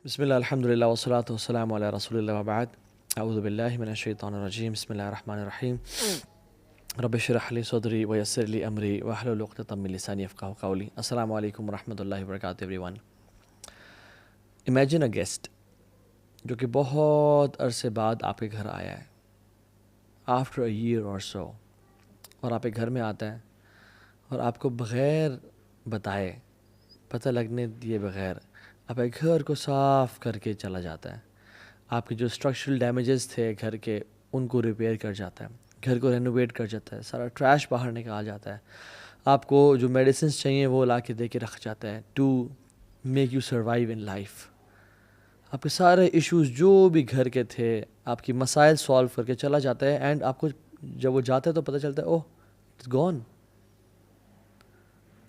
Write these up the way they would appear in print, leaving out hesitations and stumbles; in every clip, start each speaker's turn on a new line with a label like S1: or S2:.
S1: بسم اللہ الحمد للہ والصلاۃ والسلام علی رسول اللہ وبعد اعوذ باللہ من الشیطان الرجیم بسم اللہ الرحمن الرحیم رب اشرح لی صدری ویسر لی امری واحلل عقدۃ من لسانی یفقہوا قولی. السلام علیکم ورحمۃ اللہ وبرکاتہ every one. Imagine a guest جو کہ بہت عرصے بعد آپ کے گھر آیا ہے آفٹر اے ایئر اور سو، اور آپ کے گھر میں آتا ہے اور آپ کو بغیر بتائے، پتہ لگنے دیے بغیر آپ کے گھر کو صاف کر کے چلا جاتا ہے. آپ کے جو اسٹرکچرل ڈیمیجز تھے گھر کے ان کو ریپیئر کر جاتا ہے، گھر کو رینوویٹ کر جاتا ہے، سارا ٹریش باہر نکال جاتا ہے، آپ کو جو میڈیسنس چاہیے وہ لا کے دے کے رکھ جاتا ہے to make you survive in life. آپ کے سارے ایشوز جو بھی گھر کے تھے آپ کی مسائل سالو کر کے چلا جاتا ہے، اینڈ آپ کو جب وہ جاتا ہے تو پتہ چلتا ہے اوہ اٹس گون.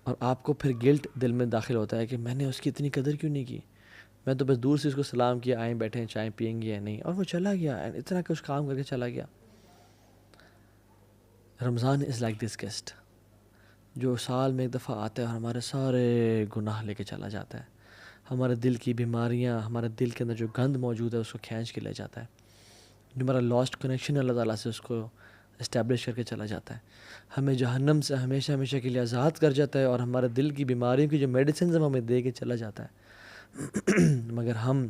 S1: اور آپ کو پھر گلٹ دل میں داخل ہوتا ہے کہ میں نے اس کی اتنی قدر کیوں نہیں کی، میں تو بس دور سے اس کو سلام کیا، آئیں بیٹھے ہیں چائے پئیں گے یا نہیں، اور وہ چلا گیا اینڈ اتنا کچھ کام کر کے چلا گیا. رمضان از لائک دس گیسٹ جو سال میں ایک دفعہ آتا ہے اور ہمارے سارے گناہ لے کے چلا جاتا ہے، ہمارے دل کی بیماریاں، ہمارے دل کے اندر جو گند موجود ہے اس کو کھینچ کے لے جاتا ہے، جو ہمارا لاسٹ کنیکشن اللہ تعالیٰ سے اس کو اسٹیبلش کر کے چلا جاتا ہے، ہمیں جہنم سے ہمیشہ ہمیشہ کے لیے آزاد کر جاتا ہے، اور ہمارے دل کی بیماریوں کی جو میڈیسنز ہمیں دے کے چلا جاتا ہے. مگر ہم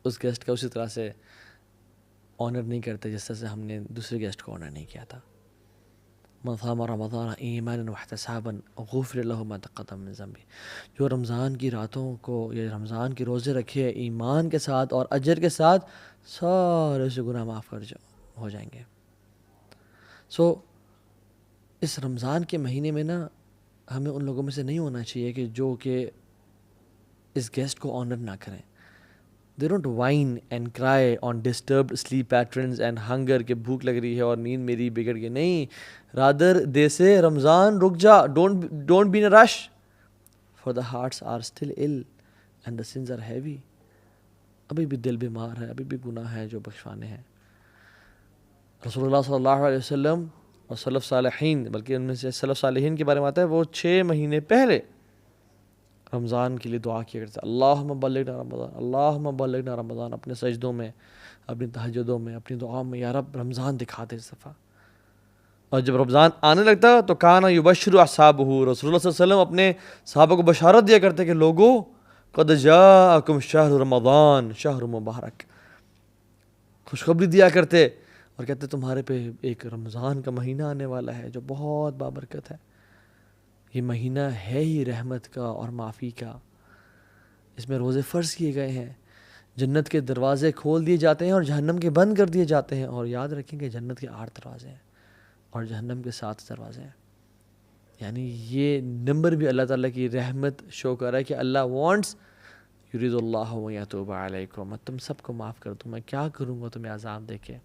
S1: اس گیسٹ کا اسی طرح سے آنر نہیں کرتے جس طرح سے ہم نے دوسرے گیسٹ کو آنر نہیں کیا تھا. من صام رمضان ایمانا واحتسابا غفر له ما تقدم من ذنبه. جو رمضان کی راتوں کو یا رمضان کے روزے رکھے ایمان کے ساتھ اور اجر کے ساتھ، سارے سے گناہ معاف ہو جائیں گے. اس رمضان کے مہینے میں نا ہمیں ان لوگوں میں سے نہیں ہونا چاہیے کہ جو کہ اس گیسٹ کو آنر نہ کریں. They don't whine and cry on disturbed sleep patterns and hunger کہ بھوک لگ رہی ہے اور نیند میری بگڑ گئی. نہیں، rather they say رمضان رک جا، don't be in a rush for the hearts are still ill and the sins are heavy. ابھی بھی دل بیمار ہے، ابھی بھی گناہ ہے جو بخشوانے ہیں. رسول اللہ صلی اللہ علیہ وسلم اور سلف صالحین، بلکہ ان میں سے سلف صالحین کے بارے میں آتا ہے وہ 6 مہینے پہلے رمضان کے لیے دعا کیا کرتے ہیں، اللہم بلغنا رمضان، اللہم بلغنا رمضان، اپنے سجدوں میں، اپنی تہجدوں میں، اپنی دعاؤں میں، یا رب رمضان دکھا دے اس دفعہ. اور جب رمضان آنے لگتا تو کانا یبشر اصحابہ، رسول اللہ صلی اللہ علیہ وسلم اپنے صحابہ کو بشارت دیا کرتے کہ لوگو قد جاءکم شہر رمضان شہر مبارک، خوشخبری دیا کرتے اور کہتے تمہارے پہ ایک رمضان کا مہینہ آنے والا ہے جو بہت بابرکت ہے. یہ مہینہ ہے ہی رحمت کا اور معافی کا، اس میں روزے فرض کیے گئے ہیں، جنت کے دروازے کھول دیے جاتے ہیں اور جہنم کے بند کر دیے جاتے ہیں. اور یاد رکھیں کہ جنت کے 8 دروازے ہیں اور جہنم کے 7 دروازے ہیں. یعنی یہ نمبر بھی اللہ تعالیٰ کی رحمت شو کر رہا ہے کہ اللہ وانٹس یرید اللہ ویتوب علیکم، میں تم سب کو معاف کر دوں. میں کیا کروں گا تمہیں عذاب دے کے،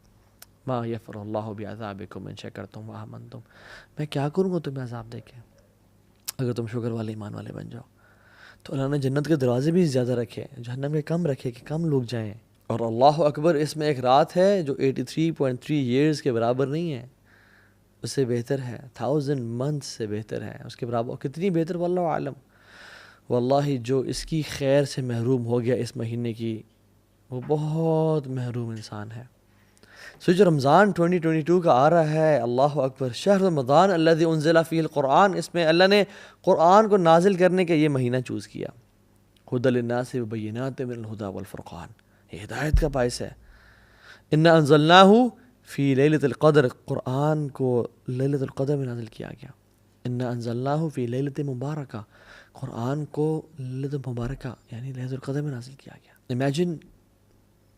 S1: ما یفر اللہ بعذابکم ان شکرتم وآمنتم، میں کیا کروں گا تمہیں عذاب دے کے اگر تم شکر والے ایمان والے بن جاؤ. تو اللہ نے جنت کے دروازے بھی زیادہ رکھے، جہنم کے کم رکھے کہ کم لوگ جائیں. اور اللہ اکبر، اس میں ایک رات ہے جو 83.3 ایئرز کے برابر نہیں ہے، اس سے بہتر ہے، 1000 منتھ سے بہتر ہے، اس کے برابر. کتنی بہتر واللہ عالم. واللہ جو اس کی خیر سے محروم ہو گیا اس مہینے کی، وہ بہت محروم انسان ہے. سو جو رمضان 2022 کا آ رہا ہے، اللہ اکبر، شہر رمضان الذی انزل فیہ القرآن، اس میں اللہ نے قرآن کو نازل کرنے کا یہ مہینہ چوز کیا. ھدی للناس وبینات من الھدی والفرقان، یہ ہدایت کا باعث ہے. انا انزلناہ فی لیلۃ القدر، قرآن کو لیلۃ القدر میں نازل کیا گیا. انا انزلناہ فی لیلۃ مبارکہ، قرآن کو لیلۃ مبارکہ یعنی لیلۃ القدر میں نازل کیا گیا. امیجن،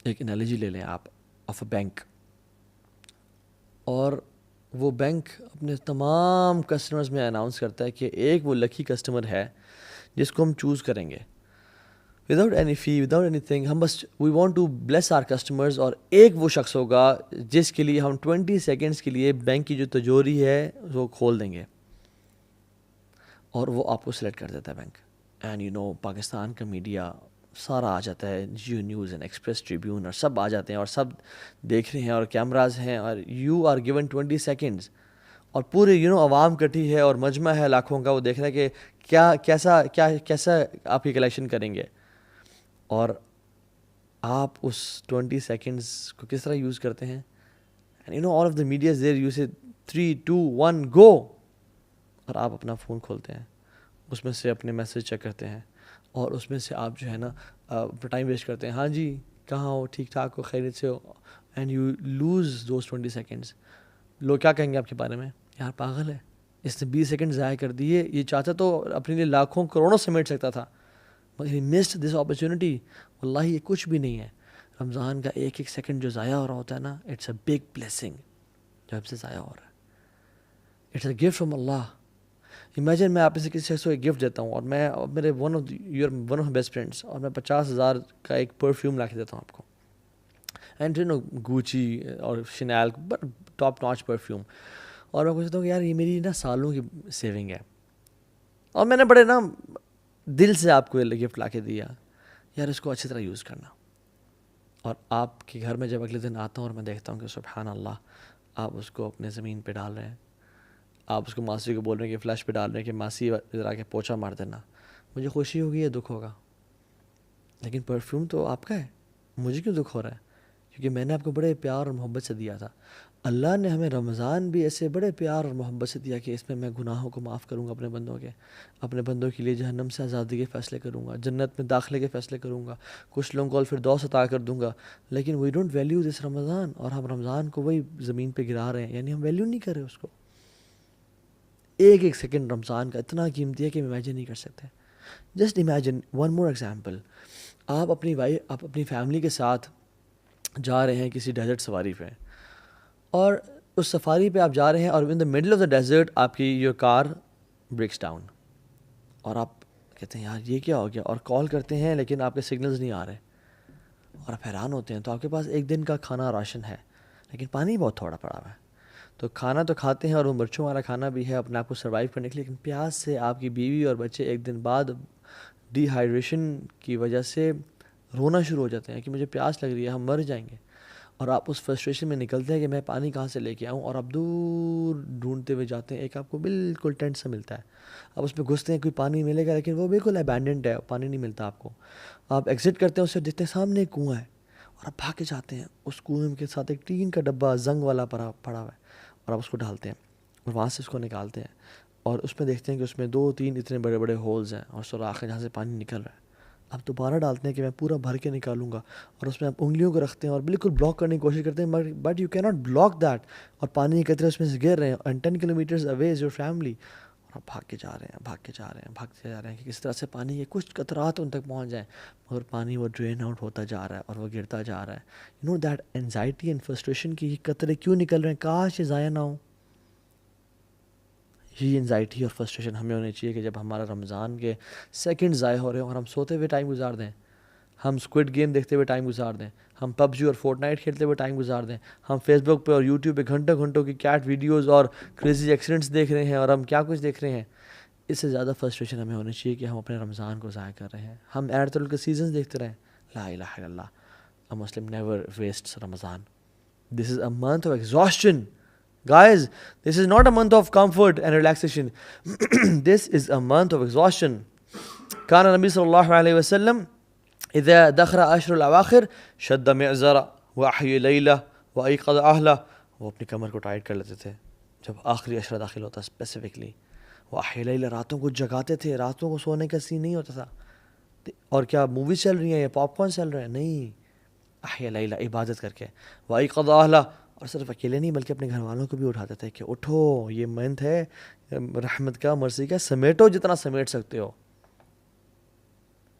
S1: ایک انالوجی لے لیں آپ آف اے بینک، اور وہ بینک اپنے تمام کسٹمرز میں اناؤنس کرتا ہے کہ ایک وہ لکی کسٹمر ہے جس کو ہم چوز کریں گے without any fee, without any thing. ہم بس we want to bless our customers, اور ایک وہ شخص ہوگا جس کے لیے ہم 20 سیکنڈز کے لیے بینک کی جو تجوری ہے وہ کھول دیں گے، اور وہ آپ کو سلیکٹ کر دیتا ہے bank. And you know Pakistan کا میڈیا سارا آ جاتا ہے، Geo News and Express Tribune, اور سب آ جاتے ہیں اور سب دیکھ رہے ہیں اور کیمراز ہیں، اور یو آر گیون 20 سیکنڈز، اور پورے عوام کٹھی ہے اور مجمع ہے لاکھوں کا، وہ دیکھ رہا ہے کہ کیسا آپ کی کلیکشن کریں گے. اور آپ اس 20 سیکنڈس کو کس طرح یوز کرتے ہیں. And you know all of the media is there, you say 3 2 1 گو، اور آپ اپنا فون کھولتے ہیں، اس میں سے اپنے میسیج چیک کرتے ہیں، اور اس میں سے آپ جو ہے نا ٹائم ویسٹ کرتے ہیں. ہاں جی کہاں ہو، ٹھیک ٹھاک ہو، خیریت سے ہو، and you lose those 20 seconds. لوگ کیا کہیں گے آپ کے بارے میں؟ یار پاگل ہے، اس نے 20 سیکنڈ ضائع کر دیے، یہ چاہتا تو اپنے لیے لاکھوں کروڑوں سمیٹ سکتا تھا، مگر ہی مسڈ دس اپرچونیٹی. واللہ یہ کچھ بھی نہیں ہے. رمضان کا ایک ایک سیکنڈ جو ضائع ہو رہا ہوتا ہے نا، اٹس اے بگ بلیسنگ جو ہم سے ضائع ہو رہا ہے. It's a gift from Allah. Imagine میں آپ میں سے کسی شخص کو ایک گفٹ دیتا ہوں، اور میں میرے ون آف بیسٹ فرینڈس، اور میں 50,000 کا ایک پرفیوم لا کے دیتا ہوں آپ کو، اینڈ یو نو گوچی اور شنیل ٹاپ ناچ پرفیوم، اور میں پوچھتا ہوں کہ یار یہ میری نا سالوں کی سیونگ ہے، اور میں نے بڑے نا دل سے آپ کو یہ گفٹ لا کے دیا، یار اس کو اچھی طرح یوز کرنا. اور آپ کے گھر میں جب اگلے دن آتا ہوں اور میں دیکھتا ہوں کہ سبحان اللہ آپ اس کو اپنے زمین پہ ڈال رہے ہیں، آپ اس کو ماسی کو بول رہے ہیں کہ فلش پہ ڈال رہے ہیں کہ ماسی ادھر آ کے پوچھا مار دینا، مجھے خوشی ہوگی یا دکھ ہوگا؟ لیکن پرفیوم تو آپ کا ہے، مجھے کیوں دکھ ہو رہا ہے؟ کیونکہ میں نے آپ کو بڑے پیار اور محبت سے دیا تھا. اللہ نے ہمیں رمضان بھی ایسے بڑے پیار اور محبت سے دیا کہ اس میں گناہوں کو معاف کروں گا اپنے بندوں کے لیے جہنم سے آزادی کے فیصلے کروں گا، جنت میں داخلے کے فیصلے کروں گا، کچھ لوگوں کو الفردوس عطا کر دوں گا. لیکن وی ڈونٹ ویلیو دس رمضان، اور ہم رمضان کو وہی زمین پہ گرا رہے ہیں، یعنی ہم ویلیو نہیں کر رہے اس کو. ایک ایک سیکنڈ رمضان کا اتنا قیمتی ہے کہ ہم امیجن نہیں کر سکتے. Just imagine one more example, آپ اپنی فیملی کے ساتھ جا رہے ہیں کسی ڈیزرٹ سفاری پہ، اور اس سفاری پہ آپ جا رہے ہیں، اور in the middle of the desert آپ کی یور کار بریکس ڈاؤن، اور آپ کہتے ہیں یار یہ کیا ہو گیا، اور کال کرتے ہیں لیکن آپ کے سگنلز نہیں آ رہے، اور آپ حیران ہوتے ہیں. تو آپ کے پاس ایک دن کا کھانا راشن ہے، لیکن پانی بہت تھوڑا پڑا ہوا ہے. تو کھانا تو کھاتے ہیں، اور وہ مرچوں والا کھانا بھی ہے اپنے آپ کو سروائیو کرنے کے لیے، لیکن پیاس سے آپ کی بیوی اور بچے ایک دن بعد ڈی ہائیڈریشن کی وجہ سے رونا شروع ہو جاتے ہیں کہ مجھے پیاس لگ رہی ہے، ہم مر جائیں گے. اور آپ اس فرسٹریشن میں نکلتے ہیں کہ میں پانی کہاں سے لے کے آؤں، اور آپ دور ڈھونڈتے ہوئے جاتے ہیں. ایک آپ کو بالکل ٹینٹ سا ملتا ہے، آپ اس پہ گھستے ہیں کوئی پانی ملے گا، لیکن وہ بالکل ابینڈنڈ ہے، پانی نہیں ملتا آپ کو. آپ ایگزٹ کرتے ہیں، اس سے دیکھتے ہیں سامنے ایک کنواں ہے، اور آپ بھاگ کے جاتے ہیں. اس کنویں کے ساتھ ایک ٹین کا ڈبہ زنگ والا پڑا ہوا ہے، اور آپ اس کو ڈالتے ہیں، اور وہاں سے اس کو نکالتے ہیں، اور اس میں دیکھتے ہیں کہ اس میں 2-3 اتنے بڑے بڑے ہولز ہیں، اور سوراخ ہے جہاں سے پانی نکل رہا ہے. آپ دوبارہ ڈالتے ہیں کہ میں پورا بھر کے نکالوں گا، اور اس میں آپ انگلیوں کو رکھتے ہیں اور بالکل بلاک کرنے کی کوشش کرتے ہیں، بٹ یو کی ناٹ بلاک دیٹ، اور پانی کے قطرے اس میں سے گر رہے ہیں، and 10 kilometres away is your family, اور آپ بھاگتے جا رہے ہیں کہ کس طرح سے پانی کے کچھ قطرات ان تک پہنچ جائیں، مگر پانی وہ ڈرین آؤٹ ہوتا جا رہا ہے اور وہ گرتا جا رہا ہے. You know that anxiety and frustration کی یہ قطرے کیوں نکل رہے ہیں، کاش یہ ضائع نہ ہوں. یہ انزائٹی اور فرسٹریشن ہمیں ہونی چاہیے کہ جب ہمارا رمضان کے سیکنڈ ضائع ہو رہے ہوں اور ہم سوتے ہوئے ٹائم گزار دیں، ہم اسکوڈ گیم دیکھتے ہوئے ٹائم گزار دیں، ہم پب جی اور فورٹ نائٹ کھیلتے ہوئے ٹائم گزار دیں، ہم فیس بک پہ اور یوٹیوب پہ گھنٹوں کی کیٹ ویڈیوز اور کریزی ایکسیڈنٹس دیکھ رہے ہیں، اور ہم کیا کچھ دیکھ رہے ہیں. اس سے زیادہ فرسٹریشن ہمیں ہونی چاہیے کہ ہم اپنے رمضان کو ضائع کر رہے ہیں، ہم ایڈ کے سیزنز دیکھتے رہیں. لا الہ الا اللہ، a Muslim never wastes Ramadan. This is a month of exhaustion. Guys, this is not a month of comfort and relaxation. This is a month of exhaustion. كان النبي صلى الله عليه وسلم إذا دخل عشر الأواخر شد معزرة وأحيي ليلة وأيقظ أهله. وہ اپنی کمر کو ٹائٹ کر لیتے تھے جب آخری عشرہ داخل ہوتا اسپیسیفکلی. وأحيي ليلة، راتوں کو جگاتے تھے، راتوں کو سونے کا سین نہیں ہوتا تھا. اور کیا موویز چل رہی ہیں یا پاپ کارن چل رہے ہیں؟ نہیں، احیا لیلہ، عبادت کر کے. وایقظ اہلہ، اور صرف اکیلے نہیں بلکہ اپنے گھر والوں کو بھی اٹھاتے تھے کہ اٹھو، یہ منتھ ہے رحمت کا، مرضی کا، سمیٹو جتنا سمیٹ سکتے ہو.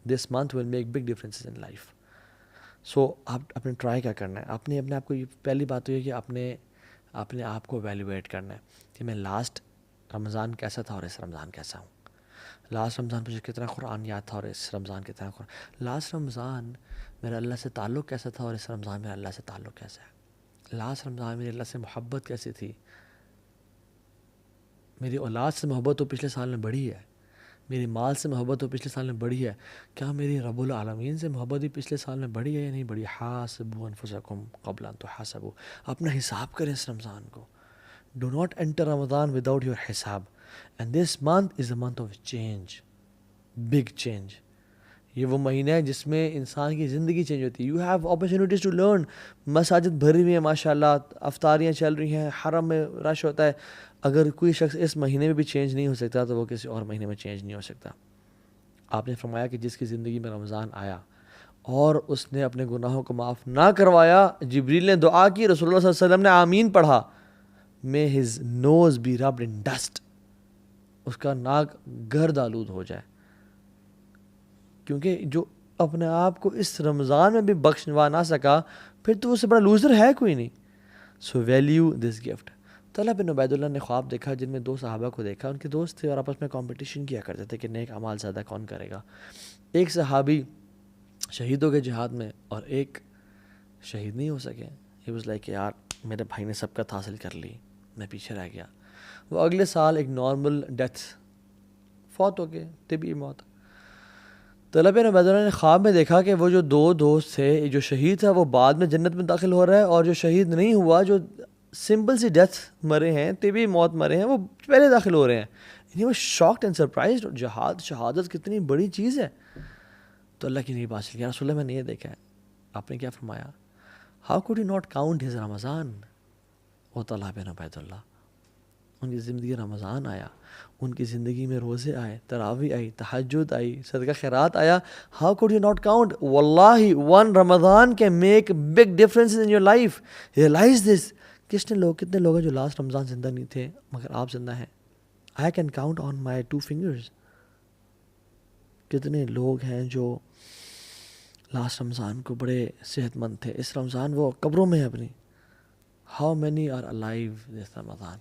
S1: This month will make big differences in life. So آپ نے ٹرائی کیا کرنا ہے، اپنے آپ کو، یہ پہلی بات تو یہ کہ اپنے آپ کو ایویلویٹ کرنا ہے کہ میں لاسٹ رمضان کیسا تھا اور اس رمضان کیسا ہوں. لاسٹ رمضان مجھے کتنا قرآن یاد تھا اور اس رمضان کتنا قرآن. لاسٹ رمضان میرا اللہ سے تعلق کیسا تھا اور اس رمضان میرا اللہ سے تعلق کیسا ہے. لاسٹ رمضان میری اللہ سے محبت کیسی تھی، میری اولاد سے محبت تو پچھلے سال میں بڑھی ہے، میری مال سے محبت تو پچھلے سال میں بڑھی ہے. کیا میری رب العالمین سے محبت بھی پچھلے سال میں بڑھی ہے یا نہیں بڑھی؟ حاسبوا انفسکم قبل ان تحاسبوا. اپنا حساب کریں اس رمضان کو. Do not enter Ramadan without your حساب. And this month is a month of change, big change. یہ وہ مہینہ ہے جس میں انسان کی زندگی چینج ہوتی ہے. You have opportunities to learn. مساجد بھری ہوئی ہیں ماشاء اللہ, افطاریاں چل رہی ہیں, حرم میں رش ہوتا ہے. اگر کوئی شخص اس مہینے میں بھی چینج نہیں ہو سکتا تو وہ کسی اور مہینے میں چینج نہیں ہو سکتا. آپ نے فرمایا کہ جس کی زندگی میں رمضان آیا اور اس نے اپنے گناہوں کو معاف نہ کروایا, جبریل نے دعا کی, رسول اللہ صلی اللہ علیہ وسلم نے آمین پڑھا, may his nose be rubbed in dust, اس کا ناک گرد آلود ہو جائے. کیونکہ جو اپنے آپ کو اس رمضان میں بھی بخشوا نہ سکا, پھر تو اس سے بڑا لوزر ہے کوئی نہیں. سو ویلیو دس گفٹ. طلحہ بن عبید اللہ نے خواب دیکھا جن میں 2 صحابہ کو دیکھا, ان کے دوست تھے اور آپس میں کمپٹیشن کیا کرتے تھے کہ نیک اعمال زیادہ کون کرے گا. ایک صحابی شہید ہو گئے جہاد میں اور ایک شہید نہیں ہو سکے. ہی واز لائک یار میرے بھائی نے سبقت حاصل کر لی, میں پیچھے رہ گیا. وہ اگلے سال ایک نارمل ڈیتھ فوت ہو گئے, طبی موت. طلحہ بن عبید اللہ نے خواب میں دیکھا کہ وہ جو 2 دوست تھے, جو شہید تھا وہ بعد میں جنت میں داخل ہو رہا ہے, اور جو شہید نہیں ہوا, جو سمپل سی ڈیتھ مرے ہیں, طبی موت مرے ہیں, وہ پہلے داخل ہو رہے ہیں. یعنی وہ شاکڈ اینڈ سرپرائزڈ. شہادت کتنی بڑی چیز ہے. تو اللہ کی نہیں بات چلی, یا رسول اللہ میں نے یہ دیکھا ہے. آپ نے کیا فرمایا, how could you not count his Ramadan. وہ طلحہ بن عبید اللہ, ان کی زندگی رمضان آیا, ان کی زندگی میں روزے آئے, تراویح آئی, تہجد آئی, صدقہ خیرات آیا. How could you not count. واللہ one Ramadan can make big difference in your life. Realize this. کتنے لوگ ہیں جو لاسٹ رمضان زندہ نہیں تھے مگر آپ زندہ ہیں. I can count on my 2 fingers. کتنے لوگ ہیں جو لاسٹ رمضان کو بڑے صحت مند تھے, اس رمضان وہ قبروں میں ہیں اپنی. ہاؤ مینی آر الائیو دس رمضان.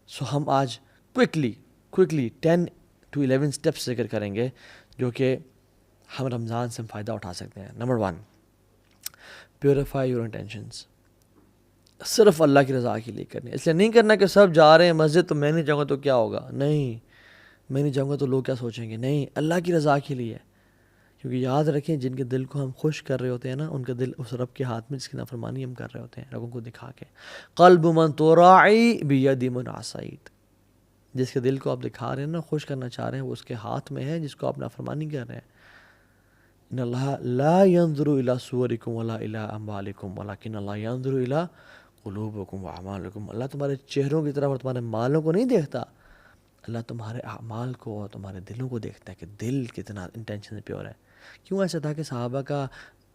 S1: سو ہم آج کوئکلی 10 to 11 اسٹیپس ذکر کریں گے جو کہ ہم رمضان سے فائدہ اٹھا سکتے ہیں. Number 1, purify your intentions. صرف اللہ کی رضا کے لیے کرنی. اس لیے نہیں کرنا کہ سب جا رہے ہیں مسجد تو میں نہیں جاؤں گا تو کیا ہوگا. نہیں, میں نہیں جاؤں گا تو لوگ کیا سوچیں گے. نہیں, اللہ کی رضا کے لیے. کیونکہ یاد رکھیں جن کے دل کو ہم خوش کر رہے ہوتے ہیں نا, ان کا دل اس رب کے ہاتھ میں جس کی نافرمانی ہم کر رہے ہوتے ہیں لوگوں کو دکھا کے. قلب من تراعی بید من عصیت. جس کے دل کو آپ دکھا رہے ہیں نا, خوش کرنا چاہ رہے ہیں, وہ اس کے ہاتھ میں ہے جس کو آپ نافرمانی کر رہے ہیں. ان اللہ لا ينظر الى صورکم ولا الى اموالکم ولکن اللہ ينظر الى قلوبکم واعمالکم. اللہ تمہارے چہروں کی طرف اور تمہارے مالوں کو نہیں دیکھتا, اللہ تمہارے اعمال کو اور تمہارے دلوں کو دیکھتا ہے کہ دل کتنا انٹینشن پیور ہے. کیوں ایسا تھا کہ صحابہ کا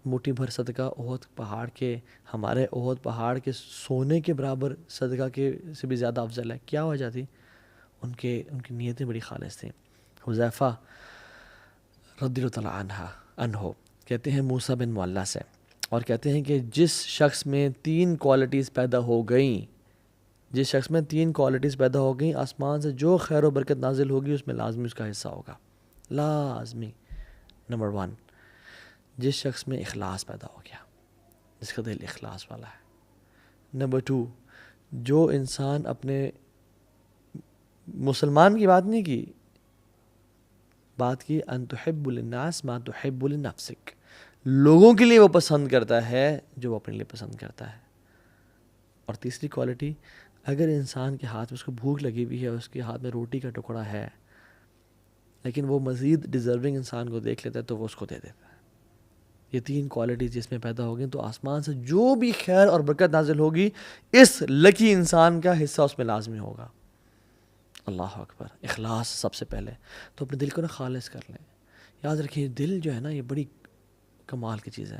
S1: مٹھی بھر صدقہ احد پہاڑ کے, ہمارے احد پہاڑ کے سونے کے برابر صدقہ کے سے بھی زیادہ افضل ہے. کیا وجہ تھی؟ ان کی نیتیں بڑی خالص تھیں. حذیفہ رضی اللہ تعالیٰ عنہ کہتے ہیں موسیٰ بن معلیٰ سے, اور کہتے ہیں کہ جس شخص میں 3 کوالٹیز پیدا ہو گئیں, آسمان سے جو خیر و برکت نازل ہوگی اس میں لازمی اس کا حصہ ہوگا, لازمی. نمبر 1, جس شخص میں اخلاص پیدا ہو گیا, جس کا دل اخلاص والا ہے. نمبر 2, جو انسان اپنے مسلمان کی بات نہیں کی, بات کی ان تحب للناس ما تحب لنفسک. لوگوں کے لیے وہ پسند کرتا ہے جو وہ اپنے لیے پسند کرتا ہے. اور تیسری کوالٹی, اگر انسان کے ہاتھ میں اس کو بھوک لگی ہوئی ہے, اس کے ہاتھ میں روٹی کا ٹکڑا ہے, لیکن وہ مزید ڈیزرونگ انسان کو دیکھ لیتا ہے تو وہ اس کو دے دیتا ہے. یہ 3 کوالٹیز جس میں پیدا ہوگی تو آسمان سے جو بھی خیر اور برکت نازل ہوگی اس لکی انسان کا حصہ اس میں لازمی ہوگا. اللہ اکبر. اخلاص سب سے پہلے. تو اپنے دل کو نا خالص کر لیں. یاد رکھیں دل جو ہے نا یہ بڑی کمال کی چیز ہے.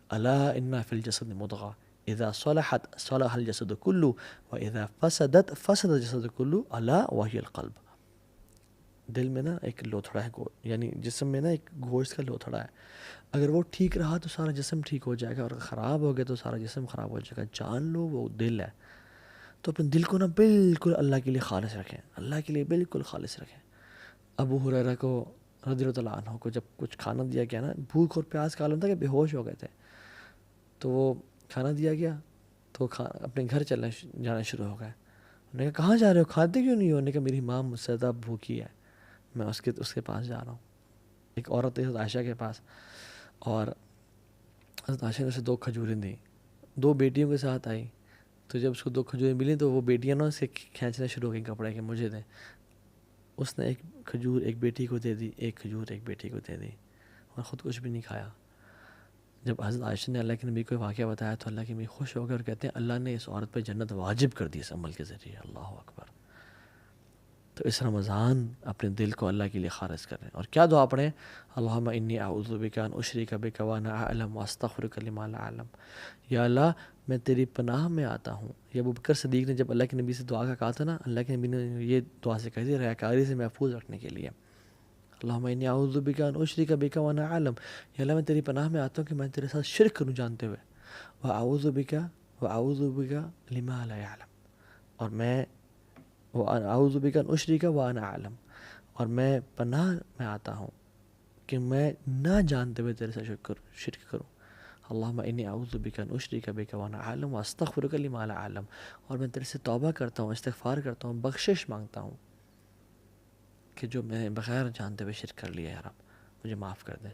S1: الا ان فی الجسد مضغہ اذا صلحت صلح الجسد کلہ واذا فسدت فسد الجسد کلہ الا وہی القلب. دل میں نا ایک لوتھڑا ہے, یعنی جسم میں نا ایک گوشت کا لوتھڑا ہے. اگر وہ ٹھیک رہا تو سارا جسم ٹھیک ہو جائے گا, اور خراب ہو گیا تو سارا جسم خراب ہو جائے گا. جان لو وہ دل ہے. تو اپنے دل کو نا بالکل اللہ کے لیے خالص رکھیں, اللہ کے لیے بالکل خالص رکھیں. ابو ہریرہ کو رضی اللہ عنہ کو جب کچھ کھانا دیا گیا نا, بھوک اور پیاس کا عالم تھا کہ بے ہوش ہو گئے تھے, تو وہ کھانا دیا گیا تو اپنے گھر جانا شروع ہو گئے. انہوں نے کہا کہاں جا رہے ہو, کھاتے کیوں نہیں ہو؟ انہوں نے کہا میری ماں مجھ سے زیادہ بھوکی ہے, میں اس کے پاس جا رہا ہوں. ایک عورت ہے عائشہ کے پاس, اور حضرت عائشہ نے اسے 2 کھجوریں دیں. 2 بیٹیوں کے ساتھ آئی, تو جب اس کو 2 کھجوریں ملیں تو وہ بیٹیاں نا اسے کھینچنا شروع ہو گئیں کپڑے کہ مجھے دیں. اس نے 1 کھجور ایک بیٹی کو دے دی, 1 کھجور ایک بیٹی کو دے دی. اور خود کچھ بھی نہیں کھایا. جب حضرت عائشہ نے اللہ کے نبی کو واقعہ بتایا تو اللہ کے نبی خوش ہو گئے اور کہتے ہیں اللہ نے اس عورت پہ جنت واجب کر دی اس عمل کے ذریعے. اللہ اکبر. تو اس رمضان اپنے دل کو اللہ کے لیے خالص کریں. اور کیا دعا پڑھیں؟ اللہم انی اعوذ بک ان اشرک بک وانا اعلم واستغفرک لما لا اعلم. یا اللہ میں تیری پناہ میں آتا ہوں. یہ ابوبکر صدیق نے جب اللہ کے نبی سے دعا کا کہا تھا نا، اللہ کے نبی نے یہ دعا سے کہی تھی ریاکاری سے محفوظ رکھنے کے لیے. اللہم انی اعوذ بک ان اشرک بک وانا اعلم. یا اللہ میں تیری پناہ میں آتا ہوں کہ میں تیرے ساتھ شرک کروں جانتے ہوئے. واعوذ بک لما لا اعلم. اور میں اعوذ بک ان اشرک وانا اعلم، اور میں پناہ میں آتا ہوں کہ میں نہ جانتے ہوئے تیرے سے شرک کروں. اللہم انی اعوذ بک ان اشرک بک وانا اعلم واستغفرک لما لا اعلم. اور میں تیرے سے توبہ کرتا ہوں، استغفار کرتا ہوں، بخشش مانگتا ہوں کہ جو میں نے بغیر جانتے ہوئے شرک کر لیا ہے، رب مجھے معاف کر دے.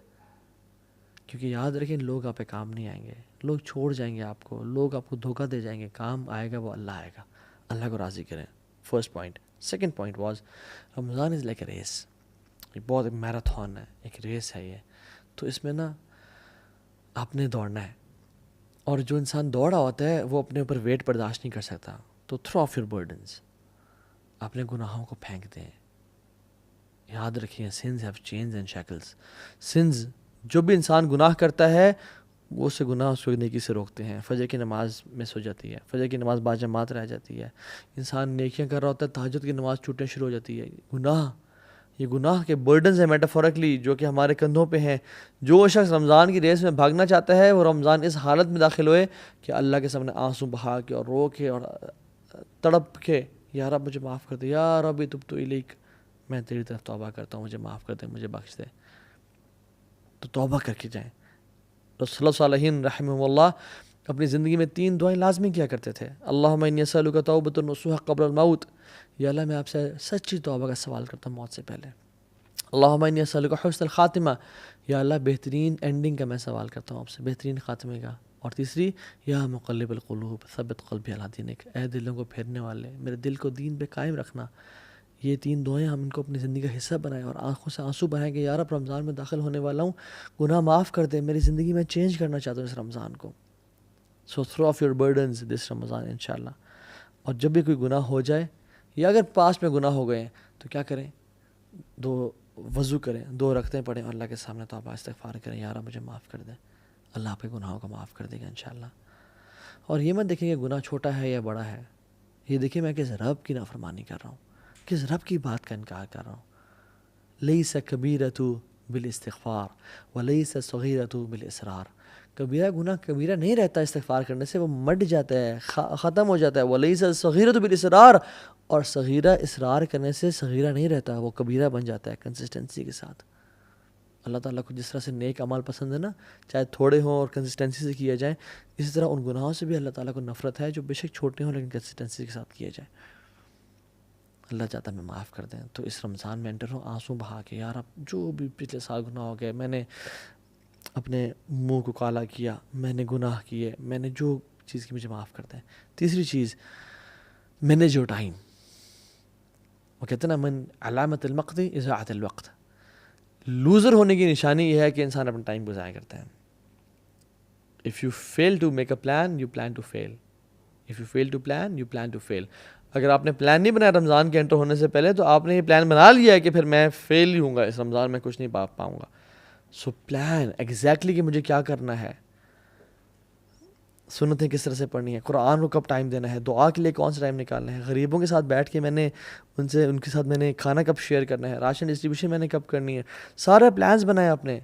S1: کیونکہ یاد رکھیں لوگ آپ پہ کام نہیں آئیں گے، لوگ چھوڑ جائیں گے آپ کو، لوگ آپ کو دھوکہ دے جائیں گے. کام آئے گا وہ اللہ آئے گا. اللہ کو راضی کریں. First point. Second point was Ramadan is like a race. یہ بہت ایک میراتھن ہے، ایک ریس ہے یہ. تو اس میں نا آپ نے دوڑنا ہے، اور جو انسان دوڑا ہوتا ہے وہ اپنے اوپر ویٹ برداشت نہیں کر سکتا. تو تھرو آف یور برڈنس، اپنے گناہوں کو پھینک دیں. یاد رکھیں sins have chains and shackles. Sins, جو بھی انسان گناہ کرتا ہے وہ اس سے گناہ اس کو نیکی سے روکتے ہیں. فجر کی نماز مس ہو جاتی ہے، فجر کی نماز باجماعت رہ جاتی ہے. انسان نیکیاں کر رہا ہوتا ہے، تہجد کی نماز چھوٹنے شروع ہو جاتی ہے. یہ گناہ کے برڈنز ہیں میٹافورکلی جو کہ ہمارے کندھوں پہ ہیں. جو شخص رمضان کی ریس میں بھاگنا چاہتا ہے وہ رمضان اس حالت میں داخل ہوئے کہ اللہ کے سامنے آنسو بہا کے اور رو کے اور تڑپ کے یا رب مجھے معاف کر دے، یا رب تبت الیک، میں تیری طرف توبہ کرتا ہوں، مجھے معاف کر دے، مجھے بخش دے. تو توبہ کر کے جائیں. رسول اللہ صالحین رحمہ اللہ اپنی زندگی میں 3 دعائیں لازمی کیا کرتے تھے. اللہم انی اسألک توبۃ نصوح قبل الموت. یا اللہ میں آپ سے سچی توبہ کا سوال کرتا ہوں موت سے پہلے. اللہم انی اسألک حسن الخاتمہ. یا اللہ بہترین اینڈنگ کا میں سوال کرتا ہوں آپ سے، بہترین خاتمے کا. اور تیسری، یا مقلب القلوب ثبت قلبی علی دینک. اے دلوں کو پھیرنے والے، میرے دل کو دین پہ قائم رکھنا. یہ 3 دعائیں ہم ان کو اپنی زندگی کا حصہ بنائیں اور آنکھوں سے آنسو بہائیں کہ یا رب رمضان میں داخل ہونے والا ہوں، گناہ معاف کر دے، میری زندگی میں چینج کرنا چاہتا ہوں اس رمضان کو. سو تھرو آف یور برڈنز دس رمضان انشاءاللہ. اور جب بھی کوئی گناہ ہو جائے یا اگر پاس میں گناہ ہو گئے ہیں تو کیا کریں؟ 2 وضو کریں، 2 رکعتیں پڑھیں اور اللہ کے سامنے توبہ استغفار کریں، یا رب مجھے معاف کر دے. اللہ آپ کے گناہوں کو معاف کر دے گا انشاءاللہ. اور یہ مت دیکھیں کہ گناہ چھوٹا ہے یا بڑا ہے، یہ دیکھیں میں کس رب کی نافرمانی کر رہا ہوں، کس رب کی بات کا انکار کر رہا ہوں. لیس کبیرۃ بالاستغفار ولیس صغیرۃ بالاصرار. کبیرہ گناہ کبیرہ نہیں رہتا استغفار کرنے سے، وہ مٹ جاتا ہے، ختم ہو جاتا ہے. ولیس صغیرۃ بالاصرار، اور صغیرہ اصرار کرنے سے صغیرہ نہیں رہتا، وہ کبیرہ بن جاتا ہے کنسسٹنسی کے ساتھ. اللہ تعالیٰ کو جس طرح سے نیک اعمال پسند ہے نا، چاہے تھوڑے ہوں اور کنسسٹنسی سے کیا جائیں، اسی طرح ان گناہوں سے بھی اللہ تعالیٰ کو نفرت ہے جو بے شک چھوٹے ہوں لیکن کنسسٹنسی کے ساتھ کیے جائیں. اللہ چاہتا ہے میں معاف کر دیں. تو اس رمضان میں انٹر ہوں آنسو بہا کے، یار اب جو بھی پچھلے سال گناہ ہو گئے، میں نے اپنے منہ کو کالا کیا، میں نے گناہ کیے، میں نے جو چیز کی، مجھے معاف کر دیں. تیسری چیز، مینیج یور ٹائم. وہ کہتے ہیں نا من علامت المقت اضاعت الوقت. لوزر ہونے کی نشانی یہ ہے کہ انسان اپنا ٹائم کو ضائع کرتا ہے. If you fail to make a plan, you plan to fail. If you fail to plan, you plan to fail. اگر آپ نے پلان نہیں بنایا رمضان کے انٹر ہونے سے پہلے تو آپ نے یہ پلان بنا لیا ہے کہ پھر میں فیل ہی ہوں گا اس رمضان میں، کچھ نہیں پاؤں گا. سو پلان ایگزیکٹلی کہ مجھے کیا کرنا ہے، سنتیں کس طرح سے پڑھنی ہے، قرآن کو کب ٹائم دینا ہے، دعا کے لیے کون سا ٹائم نکالنا ہے، غریبوں کے ساتھ بیٹھ کے میں نے ان کے ساتھ میں نے کھانا کب شیئر کرنا ہے، راشن ڈسٹریبیوشن میں نے کب کرنی ہے. سارے پلانز بنائے آپ نے.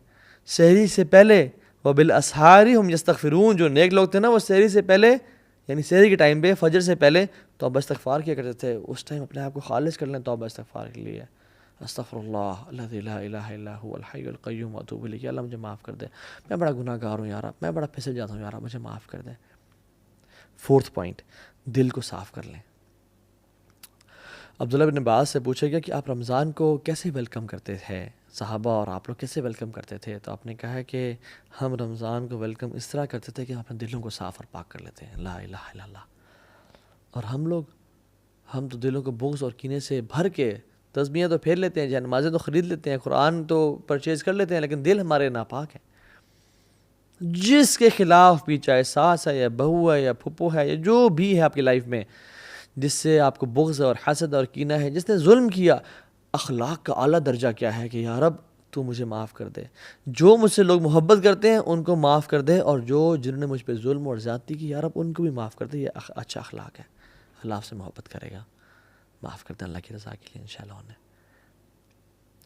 S1: سحری سے پہلے وبالاسحار هم یستغفرون، جو نیک لوگ تھے نا وہ سحری سے پہلے یعنی سحری کے ٹائم پہ فجر سے پہلے توبہ استغفار کیا کرتے تھے. اس ٹائم اپنے آپ کو خالص کر لیں توبہ استغفار کے لیے. استغفر اللہ الذی لا الہ الا هو الحی القیوم واتوب الیہ. اللہ مجھے معاف کر دے، میں بڑا گناہ گار ہوں یار، میں بڑا پھسل جاتا ہوں یار، مجھے معاف کر دے. 4تھ پوائنٹ، دل کو صاف کر لیں. عبداللہ بن عباس سے پوچھا گیا کہ آپ رمضان کو کیسے ویلکم کرتے تھے، صحابہ اور آپ لوگ کیسے ویلکم کرتے تھے؟ تو آپ نے کہا کہ ہم رمضان کو ویلکم اس طرح کرتے تھے کہ ہم اپنے دلوں کو صاف اور پاک کر لیتے ہیں. لا الہ الا اللہ. اور ہم تو دلوں کو بغض اور کینے سے بھر کے تسبیحیں تو پھیر لیتے ہیں, جہاں نمازیں تو خرید لیتے ہیں, قرآن تو پرچیز کر لیتے ہیں, لیکن دل ہمارے ناپاک ہے. جس کے خلاف بھی, چاہے ساس ہے یا بہو ہے یا پھپھو ہے یا جو بھی ہے آپ کی لائف میں, جس سے آپ کو بغض اور حسد اور کینہ ہے, جس نے ظلم کیا, اخلاق کا اعلیٰ درجہ کیا ہے کہ یا رب تو مجھے معاف کر دے. جو مجھ سے لوگ محبت کرتے ہیں ان کو معاف کر دے, اور جنہوں نے مجھ پہ ظلم اور زیادتی کی, یا رب ان کو بھی معاف کر دے. یہ اچھا اخلاق ہے. اللہ آپ سے محبت کرے گا, معاف کر دیں اللہ کی رضا کے لیے انشاءاللہ, انہیں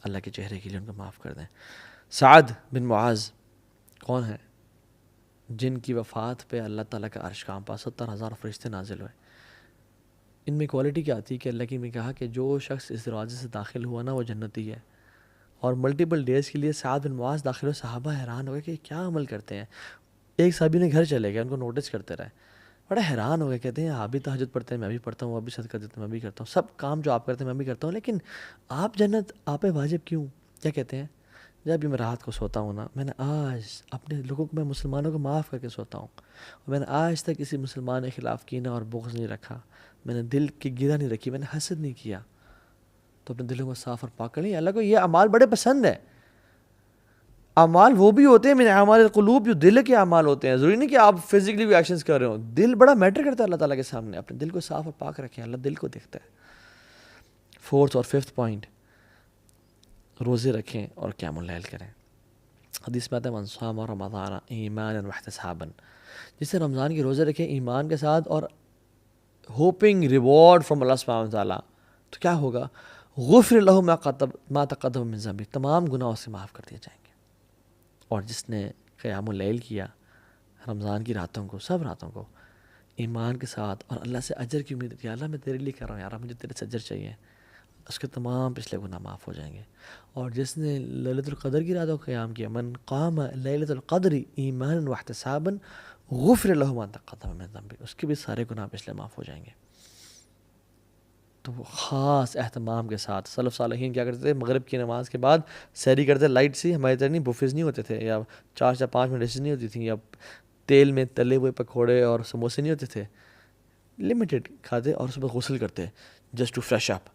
S1: اللہ کے چہرے کے لیے ان کو معاف کر دیں. سعد بن معاذ کون ہے؟ جن کی وفات پہ اللہ تعالیٰ کا عرش کانپا, 70,000 فرشتے نازل ہوئے. ان میں کوالٹی کیا آتی ہے کہ اللہ کی نے کہا کہ جو شخص اس دروازے سے داخل ہوا نا وہ جنتی ہے. اور ملٹیپل ڈیز کے لیے سعد بن معاذ داخل ہوئے. صحابہ حیران ہو گئے کہ کیا عمل کرتے ہیں. ایک صحابی نے گھر چلے گئے, ان کو نوٹس کرتے رہے, بڑا حیران ہو گئے. کہتے ہیں آپ بھی تہجد پڑھتے ہیں, میں بھی پڑھتا ہوں, آپ بھی صدقہ دیتے ہیں, میں بھی کرتا ہوں, سب کام جو آپ کرتے ہیں میں بھی کرتا ہوں, لیکن آپ جنت آپ پہ واجب کیوں؟ کیا کہتے ہیں؟ جب بھی میں رات کو سوتا ہوں نا, میں نے آج اپنے لوگوں کو, میں مسلمانوں کو معاف کر کے سوتا ہوں, اور میں نے آج تک کسی مسلمان کے خلاف کینہ اور بغض نہیں رکھا, میں نے دل کی گرہ نہیں رکھی, میں نے حسد نہیں کیا. تو اپنے دلوں کو صاف اور پاک کر لیں. اللہ کو یہ اعمال بڑے پسند ہے. اعمال وہ بھی ہوتے ہیں من اعمال القلوب, جو دل کے اعمال ہوتے ہیں. ضروری نہیں کہ آپ فزیکلی بھی ایکشنز کر رہے ہو, دل بڑا میٹر کرتا ہے اللہ تعالیٰ کے سامنے. اپنے دل کو صاف اور پاک رکھیں, اللہ دل کو دیکھتا ہے. 4th اور 5th پوائنٹ, روزے رکھیں اور قیام اللیل کریں. حدیث میں آتا ہے من صام رمضان ایمانا واحتسابا, جس سے رمضان کے روزے رکھیں ایمان کے ساتھ اور ہوپنگ ریوارڈ فرام اللہ سبحانہ وتعالیٰ, تو کیا ہوگا؟ غفر لہ ما تقدم من ذنبہ, تمام گناہ سے معاف کر دیے جائیں گے. اور جس نے قیام اللیل کیا رمضان کی راتوں کو, سب راتوں کو, ایمان کے ساتھ اور اللہ سے اجر کی امید, یا اللہ میں تیرے لیے کر رہا ہوں, یار مجھے تیرے سے اجر چاہیے, اس کے تمام پچھلے گناہ معاف ہو جائیں گے. اور جس نے لیلۃ القدر کی راتوں کو قیام کیا, من قام لیلۃ القدر ایمانا واحتسابا غفر لہ ما تقدم من ذنبہ, اس کے بھی سارے گناہ پچھلے معاف ہو جائیں گے. تو وہ خاص اہتمام کے ساتھ سلف صالحین کیا کرتے تھے, مغرب کی نماز کے بعد سحری کرتے, لائٹ سی, ہماری طرح نہیں بفیز نہیں ہوتے تھے, یا 4-5 منٹ ڈشز نہیں ہوتی تھیں, یا تیل میں تلے ہوئے پکوڑے اور سموسے نہیں ہوتے تھے, لمیٹڈ کھاتے اور صبح غسل کرتے جسٹ ٹو فریش اپ,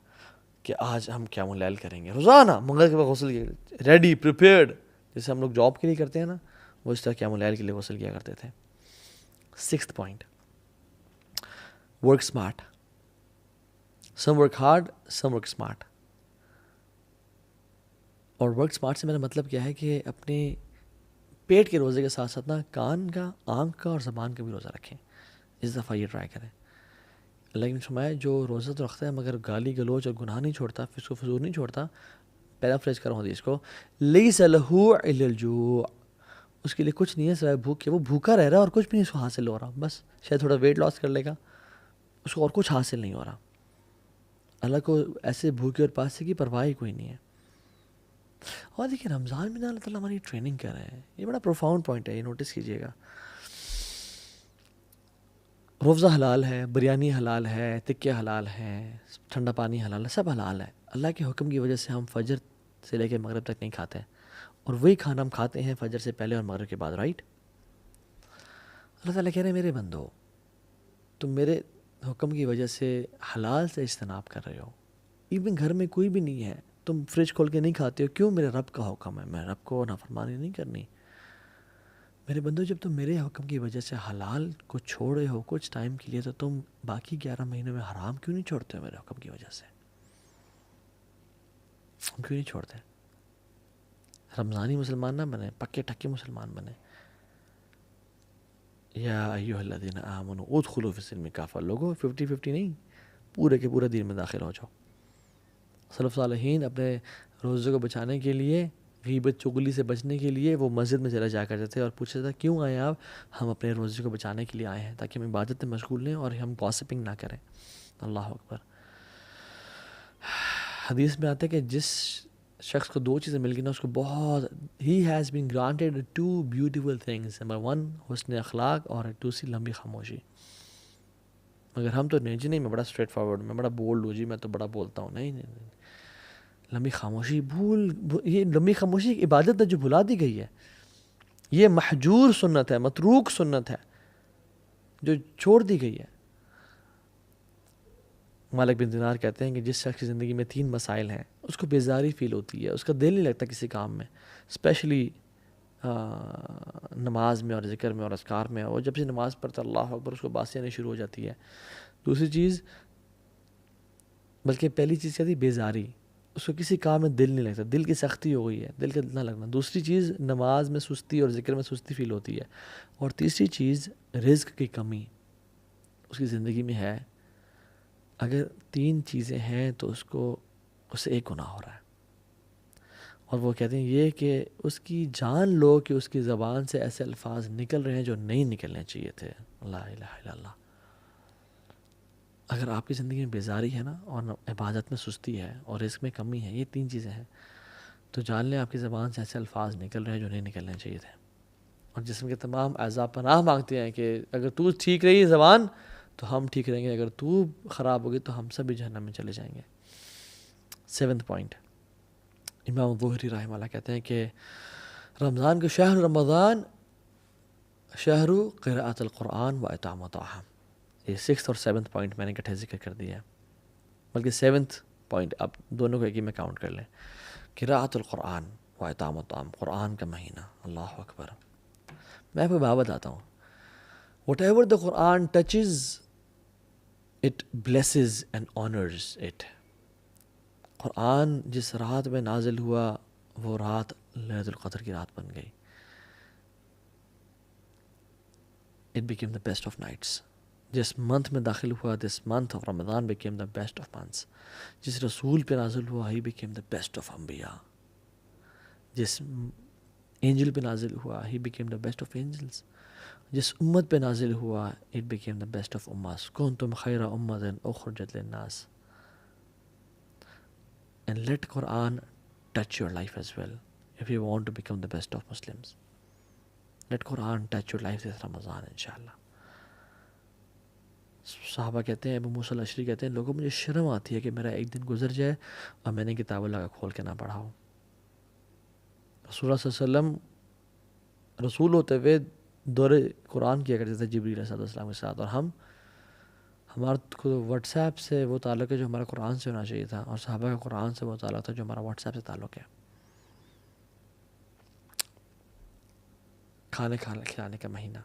S1: کہ آج ہم قیام اللیل کریں گے. روزانہ مغرب کے بعد غسل, ریڈی پریپیئرڈ, جیسے ہم لوگ جاب کے لیے کرتے ہیں نا, وہ اس طرح قیام اللیل کے لیے غسل کیا کرتے تھے. 6th point, work smart. Some work hard, some work smart. اور ورک اسمارٹ سے میرا مطلب کیا ہے کہ اپنے پیٹ کے روزے کے ساتھ ساتھ نا کان کا, آنکھ کا اور زبان کا بھی روزہ رکھیں. اس دفعہ یہ ٹرائی کریں. اللہ نے فرمایا جو روزہ تو رکھتا ہے مگر گالی گلوچ اور گناہ نہیں چھوڑتا, فسق و فجور نہیں چھوڑتا, پیرافریز کر رہا ہوں حدیث کو, لیس لہ الا الجوع, اس کے لیے کچھ نہیں ہے سوائے بھوک کے. وہ بھوکا رہ رہا ہے اور کچھ بھی نہیں اس کو حاصل ہو رہا, بس شاید تھوڑا ویٹ لاس کر لے گا, اس کو اور کچھ حاصل نہیں ہو رہا. اللہ کو ایسے بھوکے اور پیاسے کی پرواہ ہی کوئی نہیں ہے. اور دیکھیں رمضان میں اللہ تعالیٰ ہماری ٹریننگ کر رہے ہیں, یہ بڑا پروفاؤنڈ پوائنٹ ہے, یہ نوٹس کیجیے گا. روزہ حلال ہے, بریانی حلال ہے, تکے حلال ہیں, ٹھنڈا پانی حلال ہے, سب حلال ہے. اللہ کے حکم کی وجہ سے ہم فجر سے لے کے مغرب تک نہیں کھاتے, اور وہی کھانا ہم کھاتے ہیں فجر سے پہلے اور مغرب کے بعد, رائٹ؟ اللہ تعالیٰ کہہ رہے ہیں میرے بندو, تم میرے حکم کی وجہ سے حلال سے اجتناب کر رہے ہو, ایون گھر میں کوئی بھی نہیں ہے, تم فریج کھول کے نہیں کھاتے ہو, کیوں؟ میرے رب کا حکم ہے, میں رب کو نافرمانی نہیں کرنی. میرے بندو جب تم میرے حکم کی وجہ سے حلال کو چھوڑے ہو کچھ ٹائم کے لیے, تو تم باقی 11 مہینوں میں حرام کیوں نہیں چھوڑتے ہو میرے حکم کی وجہ سے؟ ہم کیوں نہیں چھوڑتے؟ رمضانی مسلمان نہ بنے, پکے ٹکے مسلمان بنے. یا ایھا الذین آمنوا ادخلوا فی السلم کافہ, لوگوں 50-50 نہیں, پورے کے پورے دین میں داخل ہو جاؤ. سلف صالحین اپنے روزے کو بچانے کے لیے, غیبت چغلی سے بچنے کے لیے وہ مسجد میں چلا جایا کرتے تھے اور پوچھتے تھے کیوں آئے آپ؟ ہم اپنے روزے کو بچانے کے لیے آئے ہیں تاکہ ہم عبادت میں مشغول لیں اور ہم گاسپنگ نہ کریں. اللہ اکبر. حدیث میں آتا ہے کہ جس شخص کو 2 چیزیں مل گئی نا, اس کو بہت, he has been granted 2 beautiful things. Number 1 حسن اخلاق, اور دوسری لمبی خاموشی. مگر ہم تو نہیں جی, نہیں میں بڑا اسٹریٹ فارورڈ, میں بڑا بولڈ ہوں جی, میں تو بڑا بولتا ہوں. نہیں, لمبی خاموشی یہ لمبی خاموشی ایک عبادت ہے جو بھلا دی گئی ہے. یہ محجور سنت ہے, متروک سنت ہے جو چھوڑ دی گئی ہے. مالک بن دینار کہتے ہیں کہ جس شخص کی زندگی میں 3 مسائل ہیں اس کو بیزاری فیل ہوتی ہے، اس کا دل نہیں لگتا کسی کام میں، اسپیشلی نماز میں اور ذکر میں اور اذکار میں. اور جب سے نماز پڑھتا اللہ اکبر اس کو باسیں آنی شروع ہو جاتی ہے. دوسری چیز، بلکہ پہلی چیز کیا تھی؟ بیزاری، اس کو کسی کام میں دل نہیں لگتا، دل کی سختی ہو گئی ہے، دل کا نہ لگنا. دوسری چیز نماز میں سستی اور ذکر میں سستی فیل ہوتی ہے. اور تیسری چیز رزق کی کمی اس کی زندگی میں ہے. اگر 3 چیزیں ہیں تو اس سے ایک گناہ ہو رہا ہے. اور وہ کہتے ہیں یہ کہ اس کی جان لو کہ اس کی زبان سے ایسے الفاظ نکل رہے ہیں جو نہیں نکلنے چاہیے تھے. لا الہ الا اللہ. اگر آپ کی زندگی میں بیزاری ہے نا، اور عبادت میں سستی ہے اور رزق میں کمی ہے، یہ 3 چیزیں ہیں، تو جان لیں آپ کی زبان سے ایسے الفاظ نکل رہے ہیں جو نہیں نکلنے چاہیے تھے. اور جسم کے تمام اعضاء پناہ مانگتے ہیں کہ اگر تو ٹھیک رہی زبان تو ہم ٹھیک رہیں گے، اگر تو خراب ہوگی تو ہم سب بھی جہنم میں چلے جائیں گے. 7th پوائنٹ، امام ظہری رحمہ اللہ کہتے ہیں کہ رمضان کے شہر رمضان شہر قراءۃ القرآن و اطعام الطعام. یہ 6th اور 7th پوائنٹ میں نے اکٹھے ذکر کر دیا ہے، بلکہ 7th پوائنٹ آپ دونوں کو ایک ہی میں کاؤنٹ کر لیں. قراءۃ القرآن و اطعام الطعام، قرآن کا مہینہ. اللہ اکبر. میں آپ کو بات بتاتا ہوں، whatever the Quran touches it blesses and honours it. قرآن جس رات میں نازل ہوا وہ رات لیلۃ القدر کی رات بن گئی. It became the best of nights. جس منتھ میں داخل ہوا، this month of Ramadan became the best of months. جس رسول پہ نازل ہوا he became the best of انبیاء. جس اینجل پہ نازل ہوا he became the best of angels. جس امت پہ نازل ہوا it became the best of اماس. کنتم خیر امت اخرجت للناس. And let Quran touch your life as well if you want to become the best of Muslims. Let Quran touch your life this Ramadan inshallah. صحابہ کہتے ہیں، ابو موسیٰ الاشعری کہتے ہیں، لوگوں مجھے شرم آتی ہے کہ میرا ایک دن گزر جائے اور میں نے کتاب اللہ کا کھول کے نہ پڑھا ہو. رسول اللہ صلی اللہ علیہ وسلم رسول ہوتے ہوئے دور قرآن کیا کرتے تھے جبریل علیہ السلام کے ساتھ، اور ہمارا واٹس ایپ سے وہ تعلق ہے جو ہمارا قرآن سے ہونا چاہیے تھا، اور صحابہ کا قرآن سے وہ تعلق تھا جو ہمارا واٹس ایپ سے تعلق ہے. کھانے کھلانے کا مہینہ،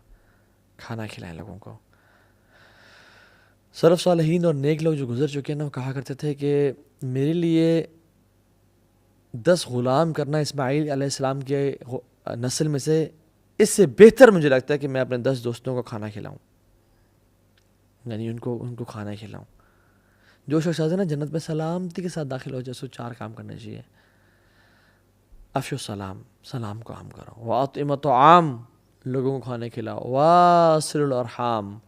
S1: کھانا کھلائیں لوگوں کو. سلف صالحین اور نیک لوگ جو گزر چکے ہیں نا، وہ کہا کرتے تھے کہ میرے لیے 10 غلام کرنا اسماعیل علیہ السلام کے نسل میں سے اس سے بہتر مجھے لگتا ہے کہ میں اپنے 10 دوستوں کو کھانا کھلاؤں، یعنی ان کو کھانا کھلاؤں. جو شخص آتے ہیں نا جنت میں سلامتی کے ساتھ داخل ہو جائے، سو 4 کام کرنے چاہیے. افشو السلام، سلام کو عام کرو. واطعموا الطعام، لوگوں کو کھانے کھلاؤ. واصلوا الارحام،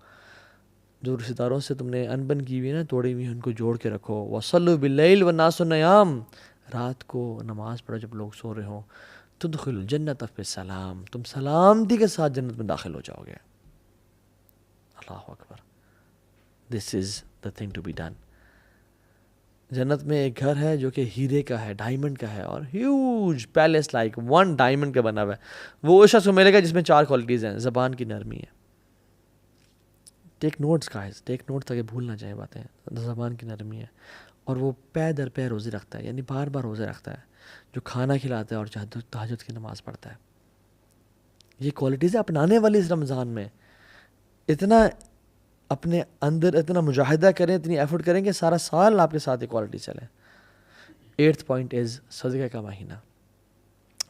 S1: جو رشتہ داروں سے تم نے انبن کی ہوئی نا، توڑی ہوئی ان کو جوڑ کے رکھو. وصلوا باللیل والناس نیام، رات کو نماز پڑھو جب لوگ سو رہے ہوں. تدخلوا الجنۃ بسلام، تم سلامتی کے ساتھ جنت میں داخل ہو جاؤ گے. اللہ اکبر. This is the thing to be done. جنت میں ایک گھر ہے جو کہ ہیرے کا ہے، ڈائمنڈ کا ہے، اور ہیوج پیلس لائک 1 ڈائمنڈ کا بنا ہوا ہے. وہ اس شخص کو ملے گا جس میں 4 کوالٹیز ہیں. زبان کی نرمی ہے. ٹیک نوٹس گائز، ٹیک نوٹس تاکہ بھول نہ جائیں باتیں. زبان کی نرمی ہے. اور وہ پے در پے روزے رکھتا ہے، یعنی بار بار روزے رکھتا ہے. جو کھانا کھلاتا ہے اور تہجد کی نماز پڑھتا ہے. یہ کوالٹیز اپنانے والی اس رمضان میں اتنا اپنے اندر اتنا مجاہدہ کریں، اتنی ایفرٹ کریں کہ سارا سال آپ کے ساتھ یہ کوالٹی چلیں. 8th پوائنٹ از صدقہ کا مہینہ.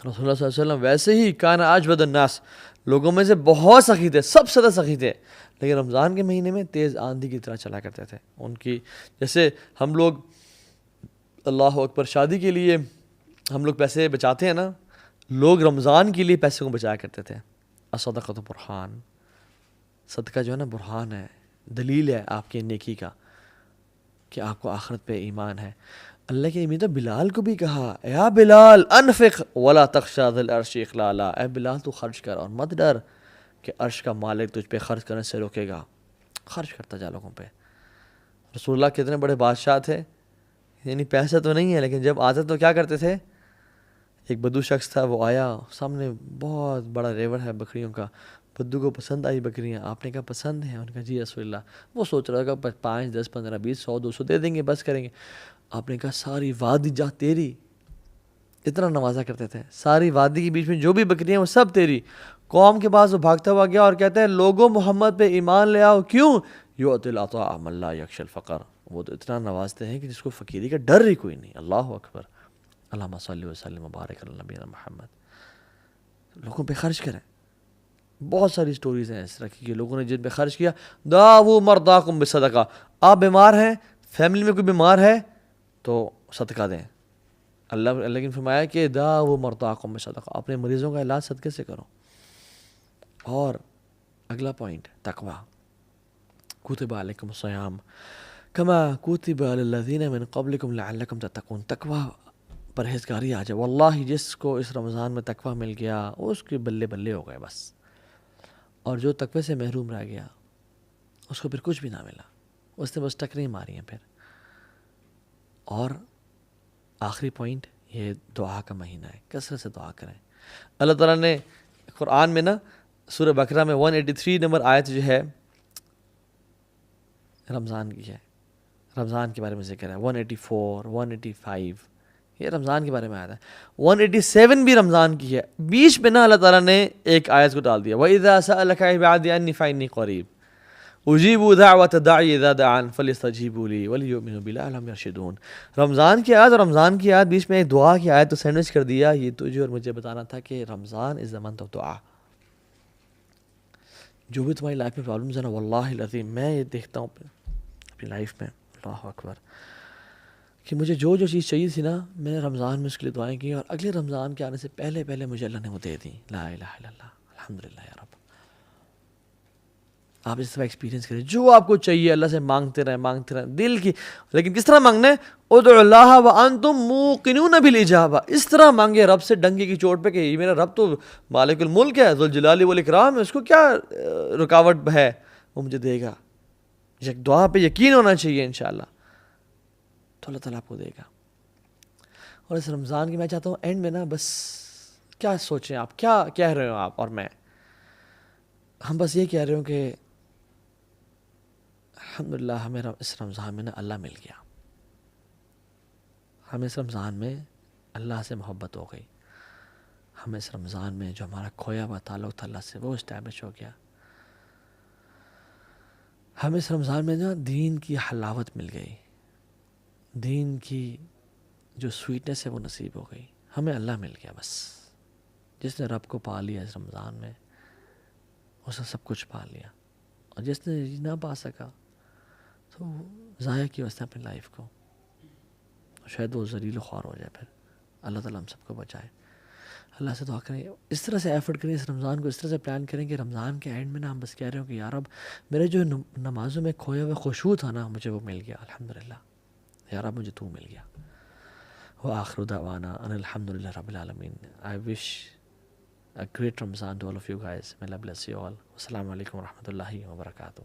S1: رسول اللہ صلی اللہ علیہ وسلم ویسے ہی کان اجود الناس، لوگوں میں سے بہت سخی تھے، سب سے زیادہ سخی تھے، لیکن رمضان کے مہینے میں تیز آندھی کی طرح چلا کرتے تھے. ان کی جیسے ہم لوگ اللہ اکبر شادی کے لیے ہم لوگ پیسے بچاتے ہیں نا، لوگ رمضان کے لیے پیسے کو بچایا کرتے تھے. الصدقۃ برہان، صدقہ جو ہے نا برہان ہے، دلیل ہے آپ کے نیکی کا کہ آپ کو آخرت پہ ایمان ہے. اللہ کے امید بلال کو بھی کہا، یا بلال انفق ولا تخشى ذی العرش اخلالا، اے بلال تو خرچ کر اور مت ڈر کہ عرش کا مالک تجھ پہ خرچ کرنے سے روکے گا. خرچ کرتا جا لوگوں پہ. رسول اللہ کتنے بڑے بادشاہ تھے، یعنی پیسہ تو نہیں ہے لیکن جب آتے تو کیا کرتے تھے؟ ایک بدو شخص تھا، وہ آیا، سامنے بہت بڑا ریور ہے بکریوں کا، بدو کو پسند آئی بکریاں، آپ نے کہا پسند ہیں؟ انہوں نے کہا جی رسول اللہ۔ وہ سوچ رہا تھا 5 10 15 20 100 200 دے دیں گے، بس کریں گے۔ آپ نے کہا ساری وادی جا تیری، اتنا نوازا کرتے تھے، ساری وادی کے بیچ میں جو بھی بکریاں وہ سب تیری۔ قوم کے پاس وہ بھاگتا ہوا گیا اور کہتا ہے لوگوں محمد پہ ایمان لے آؤ، کیوں؟ یؤتی العطاء من لا یخشی الفقر، وہ تو اتنا نوازتے ہیں کہ جس کو فقیری کا ڈر ہی کوئی نہیں۔ اللہ اکبر، اللہم صلی وسلم وبارک علی نبینا محمد۔ لوگوں پہ خرچ کریں۔ بہت ساری سٹوریز ہیں اس طرح کی کہ لوگوں نے جن پہ خرچ کیا۔ داؤ مرضاکم بصدقہ، آپ بیمار ہیں، فیملی میں کوئی بیمار ہے تو صدقہ دیں۔ اللہ نے فرمایا کہ داؤ مرضاکم بصدقہ، اپنے مریضوں کا علاج صدقے سے کرو۔ اور اگلا پوائنٹ تقوی، کتب علیکم الصیام کما کتب علی الذین من قبلکم لعلکم تتقون۔ تقوی، پرہیزگاری آ جائے، واللہ جس کو اس رمضان میں تقوی مل گیا اس کے بلے بلے ہو گئے بس، اور جو تقوی سے محروم رہ گیا اس کو پھر کچھ بھی نہ ملا، اس نے بس ٹکریں ماری ہیں پھر۔ اور آخری پوائنٹ، یہ دعا کا مہینہ ہے، کثرت سے دعا کریں۔ اللہ تعالیٰ نے قرآن میں نا سورہ بقرہ میں 183 نمبر آیت جو ہے رمضان کی ہے، رمضان کے بارے میں ذکر ہے۔ 184 185 یہ رمضان کے بارے میں آیا ہے۔ 187 بھی رمضان کی ہے۔ بیچ میں نا اللہ تعالیٰ نے ایک آیت کو ڈال دیا، وَإِذَا سَأَلَكَ عِبَادِي عَنِّي فَإِنِّي قَرِيبٌ اجیبوا دعوۃ الداعی اذا دعان فلیستجیبوا لی ولیؤمنوا بی لعلہم یرشدون۔ رمضان کی آیت اور رمضان کی آیت بیچ میں ایک دعا کی آیت تو سینڈوچ کر دیا۔ یہ تجھے اور مجھے بتانا تھا کہ رمضان از the month of دعا۔ جو بھی تمہاری لائف میں پرابلمز ہیں نا، واللہ العظیم میں یہ دیکھتا ہوں اپنی لائف میں، اللہ اکبر، کہ مجھے جو چیز چاہیے تھی نا، میں نے رمضان میں اس کے لیے دعائیں کی، اور اگلے رمضان کے آنے سے پہلے مجھے اللہ نے وہ دے دی۔ لا الہ الا اللہ، الحمدللہ یا رب۔ آپ اس طرح ایکسپیرینس کریں، جو آپ کو چاہیے اللہ سے مانگتے رہیں دل کی، لیکن کس طرح مانگنا ہے؟ ادعوا اللہ وانتم موقنون بالاجابہ، اس طرح مانگے رب سے ڈنگے کی چوٹ پہ کہ یہ میرا رب تو مالک الملک ہے، ذوالجلال والاکرام ہے، اس کو کیا رکاوٹ ہے، وہ مجھے دے گا۔ یک دعا پہ یقین ہونا چاہیے انشاءاللہ، تو اللہ تعالیٰ آپ کو دے گا۔ اور اس رمضان کی میں چاہتا ہوں اینڈ میں نا بس کیا سوچیں آپ، کیا کہہ رہے ہو آپ اور میں، ہم بس یہ کہہ رہے ہوں کہ الحمدللہ ہمیں اس رمضان میں نا اللہ مل گیا، ہمیں اس رمضان میں اللہ سے محبت ہو گئی، ہمیں اس رمضان میں جو ہمارا کھویا ہوا تعلق تھا اللہ سے وہ اسٹیبلش ہو گیا، ہمیں اس رمضان میں نا دین کی حلاوت مل گئی، دین کی جو سویٹنس ہے وہ نصیب ہو گئی، ہمیں اللہ مل گیا بس۔ جس نے رب کو پا لیا اس رمضان میں اس نے سب کچھ پا لیا، اور جس نے نہ پا سکا تو ضائع کی اس نے اپنی لائف کو، شاید وہ ذلیل و خوار ہو جائے۔ پھر اللہ تعالیٰ ہم سب کو بچائے۔ اللہ سے دعا کریں، اس طرح سے ایفرٹ کریں، اس رمضان کو اس طرح سے پلان کریں کہ رمضان کے اینڈ میں نا ہم بس کہہ رہے ہوں کہ یا رب میرے جو نمازوں میں کھویا ہوا خشوع تھا نا مجھے وہ مل گیا، الحمدللہ یا رب مجھے تو مل گیا۔ وآخر دعوانا ان الحمدللہ رب العالمین۔ I wish a great Ramadan to all of you guys. May Allah bless you all. Wassalamu alaikum wa rahmatullahi wa barakatuh.